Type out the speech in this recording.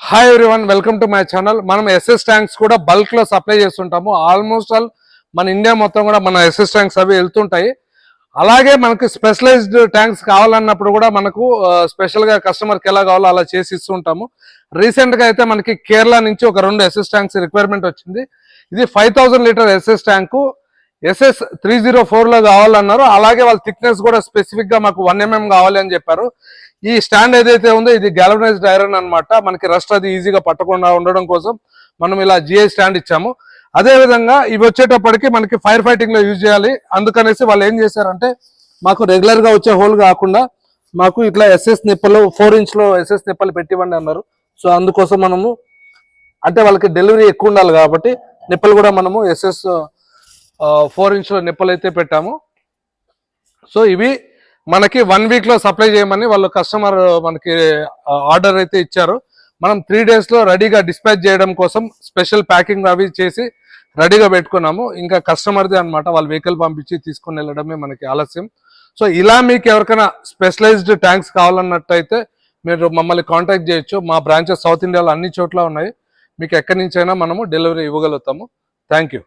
Hi everyone, welcome to my channel. మనం SS tanks కూడా bulk లో సప్లై చేస్తుంటాము. ఆల్మోస్ట్ ఆల్ మన ఇండియా మొత్తం కూడా మన ఎస్ఎస్ ట్యాంక్స్ అవి వెళ్తుంటాయి. అలాగే మనకు స్పెషలైజ్డ్ ట్యాంక్స్ కావాలన్నప్పుడు కూడా మనకు స్పెషల్ గా కస్టమర్కి ఎలా కావాలో అలా చేసి ఇస్తుంటాము. రీసెంట్ గా అయితే మనకి కేరళ నుంచి ఒక 2 ఎస్ఎస్ ట్యాంక్స్ రిక్వైర్మెంట్ వచ్చింది. ఇది 5000 లీటర్ ఎస్ఎస్ ట్యాంకు SS 304 లో కావాలన్నారు. అలాగే వాళ్ళ థిక్నెస్ కూడా స్పెసిఫిక్ గా మాకు 1 mm కావాలి అని చెప్పారు. ఈ స్టాండ్ ఏదైతే ఉందో ఇది గ్యాల్వనైజ్డ్ ఐరన్ అనమాట. మనకి రస్ట్ అది ఈజీగా పట్టకుండా ఉండడం కోసం మనం ఇలా GI స్టాండ్ ఇచ్చాము. అదే విధంగా ఇవి వచ్చేటప్పటికి మనకి ఫైర్ ఫైటింగ్ లో యూజ్ చేయాలి. అందుకనేసి వాళ్ళు ఏం చేశారంటే మాకు రెగ్యులర్ గా వచ్చే హోల్ కాకుండా మాకు ఇట్లా SS నిప్పలు 4 inch లో SS నిప్పలు పెట్టివ్వండి అన్నారు. సో అందుకోసం మనము అంటే వాళ్ళకి డెలివరీ ఎక్కువ ఉండాలి కాబట్టి నిప్పలు కూడా మనము SS 4 inch లో నిప్పలు అయితే పెట్టాము. సో ఇవి మనకి 1 week లో సప్లై చేయమని వాళ్ళు కస్టమర్ మనకి ఆర్డర్ అయితే ఇచ్చారు. మనం 3 days లో రెడీగా డిస్పాచ్ చేయడం కోసం స్పెషల్ ప్యాకింగ్ అవి చేసి రెడీగా పెట్టుకున్నాము. ఇంకా కస్టమర్ది అనమాట, వాళ్ళ వెహికల్ పంపించి తీసుకుని వెళ్ళడమే మనకి ఆలస్యం. సో ఇలా మీకు ఎవరికైనా స్పెషలైజ్డ్ ట్యాంక్స్ కావాలన్నట్టయితే మీరు మమ్మల్ని కాంటాక్ట్ చేయొచ్చు. మా బ్రాంచెస్ సౌత్ ఇండియాలో అన్ని చోట్ల ఉన్నాయి. మీకు ఎక్కడి నుంచైనా మనము డెలివరీ ఇవ్వగలుగుతాము. Thank you.